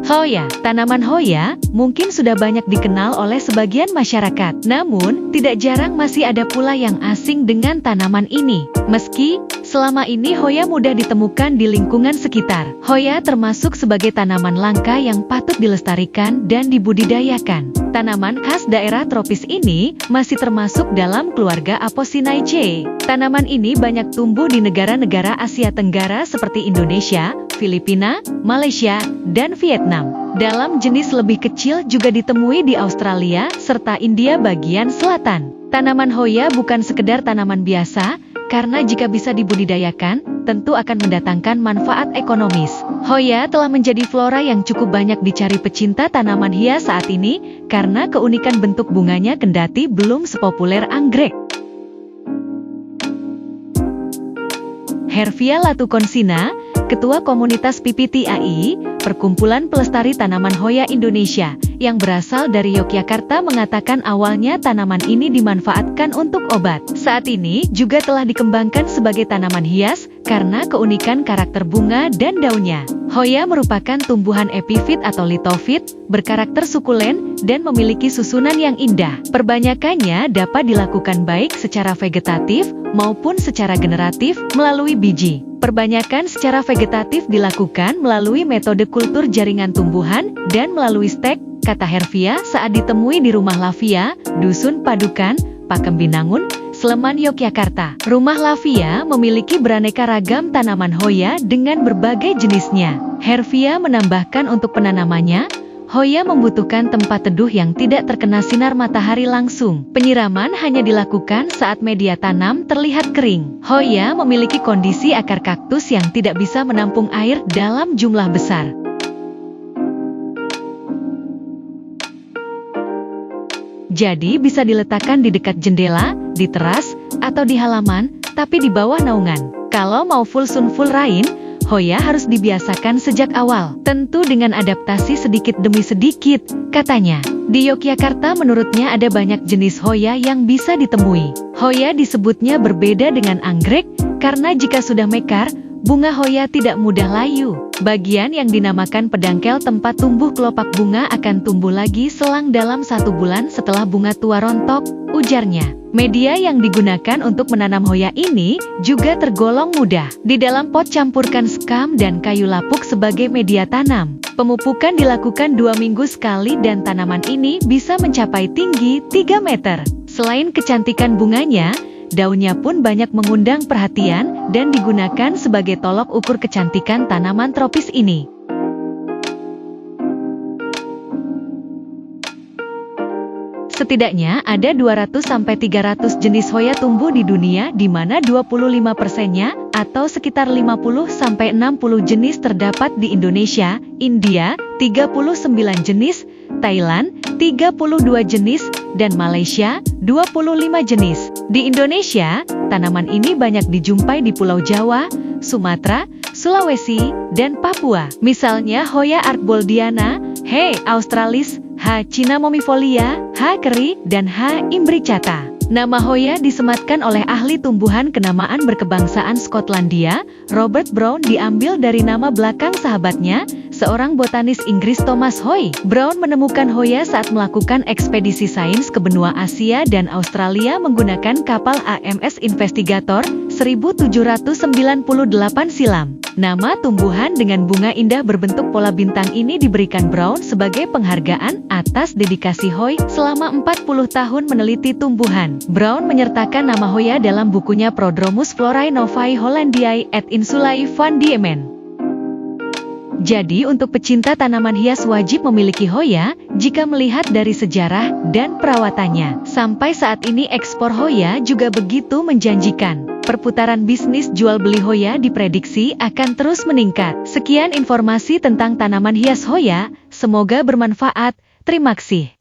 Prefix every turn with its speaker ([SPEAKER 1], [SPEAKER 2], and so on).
[SPEAKER 1] Hoya, tanaman Hoya mungkin sudah banyak dikenal oleh sebagian masyarakat. Namun, tidak jarang masih ada pula yang asing dengan tanaman ini. Meski selama ini Hoya mudah ditemukan di lingkungan sekitar, Hoya termasuk sebagai tanaman langka yang patut dilestarikan dan dibudidayakan. Tanaman khas daerah tropis ini masih termasuk dalam keluarga Apocynaceae. Tanaman ini banyak tumbuh di negara-negara Asia Tenggara seperti Indonesia, Filipina, Malaysia, dan Vietnam. Dalam jenis lebih kecil juga ditemui di Australia serta India bagian selatan. Tanaman Hoya bukan sekedar tanaman biasa, karena jika bisa dibudidayakan, tentu akan mendatangkan manfaat ekonomis. Hoya telah menjadi flora yang cukup banyak dicari pecinta tanaman hias saat ini, karena keunikan bentuk bunganya kendati belum sepopuler anggrek. Hervia Latuconsina, Ketua Komunitas PPTAI, Perkumpulan Pelestari Tanaman Hoya Indonesia, yang berasal dari Yogyakarta mengatakan awalnya tanaman ini dimanfaatkan untuk obat. Saat ini juga telah dikembangkan sebagai tanaman hias karena keunikan karakter bunga dan daunnya. Hoya merupakan tumbuhan epifit atau litofit, berkarakter sukulen, dan memiliki susunan yang indah. Perbanyakannya dapat dilakukan baik secara vegetatif maupun secara generatif melalui biji. Perbanyakan secara vegetatif dilakukan melalui metode kultur jaringan tumbuhan dan melalui stek, kata Hervia saat ditemui di Rumah Lavia, Dusun Padukan, Pakembinangun, Sleman, Yogyakarta. Rumah Lavia memiliki beraneka ragam tanaman Hoya dengan berbagai jenisnya. Hervia menambahkan untuk penanamannya, Hoya membutuhkan tempat teduh yang tidak terkena sinar matahari langsung. Penyiraman hanya dilakukan saat media tanam terlihat kering. Hoya memiliki kondisi akar kaktus yang tidak bisa menampung air dalam jumlah besar. Jadi bisa diletakkan di dekat jendela, di teras, atau di halaman, tapi di bawah naungan. Kalau mau full sun full rain, Hoya harus dibiasakan sejak awal, tentu dengan adaptasi sedikit demi sedikit, katanya. Di Yogyakarta menurutnya ada banyak jenis Hoya yang bisa ditemui. Hoya disebutnya berbeda dengan anggrek, karena jika sudah mekar, bunga Hoya tidak mudah layu. Bagian yang dinamakan pedangkel tempat tumbuh kelopak bunga akan tumbuh lagi selang dalam 1 bulan setelah bunga tua rontok, ujarnya. Media yang digunakan untuk menanam Hoya ini juga tergolong mudah. Di dalam pot campurkan sekam dan kayu lapuk sebagai media tanam. Pemupukan dilakukan 2 minggu sekali dan tanaman ini bisa mencapai tinggi 3 meter. Selain kecantikan bunganya, daunnya pun banyak mengundang perhatian dan digunakan sebagai tolok ukur kecantikan tanaman tropis ini. Setidaknya ada 200-300 jenis Hoya tumbuh di dunia di mana 25%-nya atau sekitar 50-60 jenis terdapat di Indonesia, India, 39 jenis, Thailand, 32 jenis, dan Malaysia, 25 jenis. Di Indonesia, tanaman ini banyak dijumpai di Pulau Jawa, Sumatera, Sulawesi, dan Papua. Misalnya Hoya artboldiana, H. australis, H. cinnamomifolia, H. keri, dan H. imbricata. Nama Hoya disematkan oleh ahli tumbuhan kenamaan berkebangsaan Skotlandia, Robert Brown, diambil dari nama belakang sahabatnya, seorang botanis Inggris Thomas Hoy. Brown menemukan Hoya saat melakukan ekspedisi sains ke benua Asia dan Australia menggunakan kapal AMS Investigator 1798 silam. Nama tumbuhan dengan bunga indah berbentuk pola bintang ini diberikan Brown sebagai penghargaan atas dedikasi Hoy selama 40 tahun meneliti tumbuhan. Brown menyertakan nama Hoya dalam bukunya Prodromus Florae Novae Hollandiae et Insulae van Diemen. Jadi untuk pecinta tanaman hias wajib memiliki Hoya jika melihat dari sejarah dan perawatannya. Sampai saat ini ekspor Hoya juga begitu menjanjikan. perputaran bisnis jual beli Hoya diprediksi akan terus meningkat. Sekian informasi tentang tanaman hias Hoya, semoga bermanfaat. Terima kasih.